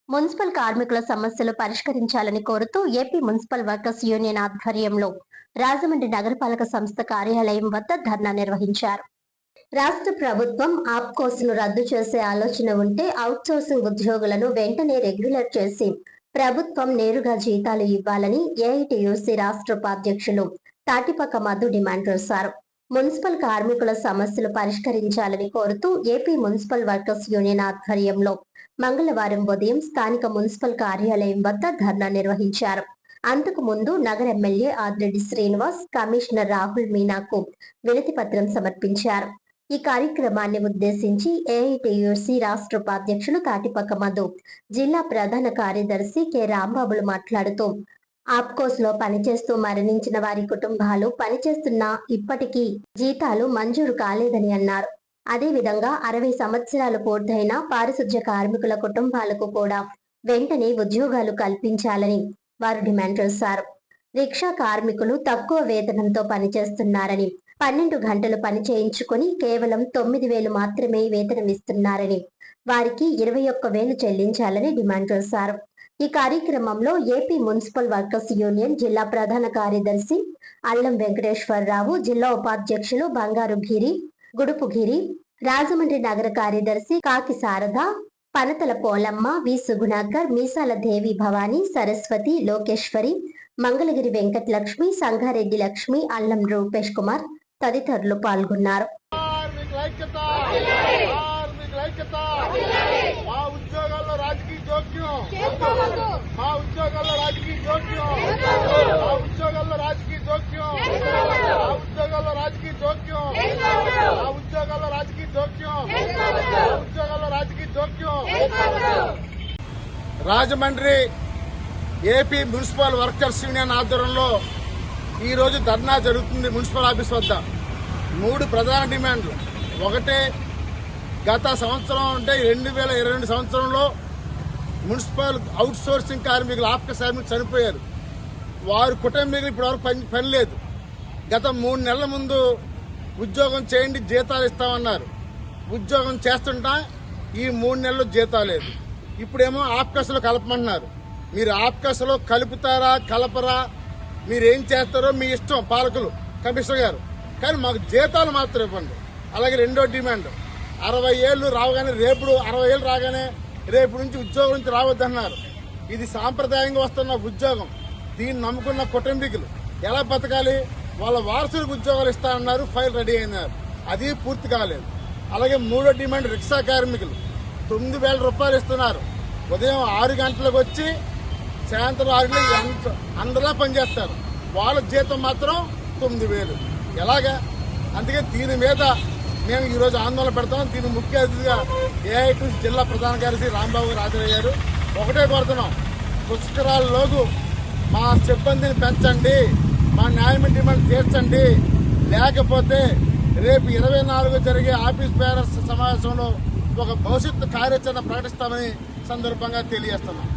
Municipal కార్మికుల సమస్యలు పరిష్కరించాలని కోరుతూ ఏపీ మున్సిపల్ వర్కర్స్ యూనియన్ ఆధ్వర్యంలో రాజమండ్రి నగరపాలక సంస్థ కార్యాలయం వద్ద ధర్నా నిర్వహించారు. రాష్ట్ర ప్రభుత్వం ఆప్కోస్ను రద్దు చేసే ఆలోచన ఉంటే అవుట్సోర్సింగ్ ఉద్యోగులను వెంటనే రెగ్యులర్ చేసి ప్రభుత్వం నేరుగా జీతాలు ఇవ్వాలని ఏఐటీయూసీ రాష్ట్ర ఉపాధ్యక్షులు తాటిపక్క మధు డిమాండ్ చేశారు. మున్సిపల్ కార్మికుల సమస్యలు పరిష్కరించాలని కోరుతూ ఏపీ మున్సిపల్ వర్కర్స్ యూనియన్ ఆధ్వర్యంలో మంగళవారం ఉదయం స్థానిక మున్సిపల్ కార్యాలయం వద్ద ధర్నా నిర్వహించారు. అంతకు ముందు నగర ఎమ్మెల్యే ఆదిరెడ్డి శ్రీనివాస్, కమిషనర్ రాహుల్ మీనాకు వినతి పత్రం సమర్పించారు. ఈ కార్యక్రమాన్ని ఉద్దేశించి ఏఐటీయూసీ రాష్ట్ర ఉపాధ్యక్షులు తాటిపక్క మధు, జిల్లా ప్రధాన కార్యదర్శి కె రాంబాబులు మాట్లాడుతూ ఆప్కోస్ లో పనిచేస్తూ మరణించిన వారి కుటుంబాలు పనిచేస్తున్నా ఇప్పటికీ జీతాలు మంజూరు కాలేదని అన్నారు. అదేవిధంగా 60 సంవత్సరాలు పూర్తయిన పారిశుధ్య కార్మికుల కుటుంబాలకు కూడా వెంటనే ఉద్యోగాలు కల్పించాలని వారు డిమాండ్ చేశారు. రిక్షా కార్మికులు తక్కువ వేతనంతో పనిచేస్తున్నారని, 12 గంటలు పని చేయించుకుని కేవలం 9,000 మాత్రమే వేతనం ఇస్తున్నారని, వారికి 21,000 చెల్లించాలని డిమాండ్ చేశారు. ఈ కార్యక్రమంలో ఏపీ మున్సిపల్ వర్కర్స్ యూనియన్ జిల్లా ప్రధాన కార్యదర్శి అల్లం వెంకటేశ్వరరావు, జిల్లా ఉపాధ్యక్షులు బంగారు గిరి, గుడుపు గిరి, రాజమండ్రి నగర కార్యదర్శి కాకి శారద, పనతల పోలమ్మ, వి సుగుణాకర్, మీసాల దేవి భవానీ, సరస్వతి, లోకేశ్వరి, మంగళగిరి వెంకటలక్ష్మి, సంగారెడ్డి లక్ష్మి, అల్లం రూపేష్ కుమార్ తదితరులు పాల్గొన్నారు. Rajahmundry AP municipal workers union ఆధ్వర్యంలో ఈ రోజు ధర్నా జరుగుతుంది. మున్సిపల్ ఆఫీస్ వద్ద 3 ప్రధాన డిమాండ్లు. ఒకటే, గత సంవత్సరం అంటే 2022 సంవత్సరంలో మున్సిపల్ అవుట్ సోర్సింగ్ కార్మికులు, ఆప్కాస్ కార్మికులు చనిపోయారు. వారి కుటుంబీకులు ఇప్పటివరకు పని లేదు. గత 3 నెలల ముందు ఉద్యోగం చేయండి జీతాలు ఇస్తామన్నారు. ఉద్యోగం చేస్తుంటా ఈ 3 నెలలు జీతాలు లేదు. ఇప్పుడేమో ఆప్కాస్లో కలపమంటున్నారు. మీరు ఆప్కాస్లో కలుపుతారా కలపరా, మీరేం చేస్తారో మీ ఇష్టం పాలకులు, కమిషనర్ గారు, కానీ మాకు జీతాలు మాత్రం ఇవ్వండి. అలాగే రెండో డిమాండ్, 60 ఏళ్ళు రావగానే రేపు 60 ఏళ్ళు రాగానే రేపు నుంచి ఉద్యోగం నుంచి రావద్దన్నారు. ఇది సాంప్రదాయంగా వస్తున్న ఉద్యోగం. దీన్ని నమ్ముకున్న కుటుంబీకులు ఎలా బతకాలి? వాళ్ళ వారసులకు ఉద్యోగాలు ఇస్తానన్నారు, ఫైల్ రెడీ అయినారు, అది పూర్తి కాలేదు. అలాగే మూడో డిమాండ్, రిక్షా కార్మికులు 9,000 రూపాయలు ఇస్తున్నారు. ఉదయం 6 గంటలకు వచ్చి సాయంత్రం 6 గంటలకు అందరూ పనిచేస్తారు. వాళ్ళ జీతం మాత్రం 9,000. ఎలాగా? అందుకే దీని మీద మేము ఈరోజు ఆందోళన పెడతాం. దీని ముఖ్య అతిథిగా ఏఐటీయూసీ జిల్లా ప్రధాన కార్యదర్శి రాంబాబు గారు హాజరయ్యారు. ఒకటే కోరుతున్నాం, పుష్కరాల్లోగు మా సిబ్బందిని పెంచండి, మా న్యాయమైన డిమాండ్ తీర్చండి. లేకపోతే రేపు 24 జరిగే ఆఫీస్ బేరర్స్ సమావేశంలో ఒక భవిష్యత్తు కార్యాచరణ ప్రకటిస్తామని సందర్భంగా తెలియజేస్తున్నాం.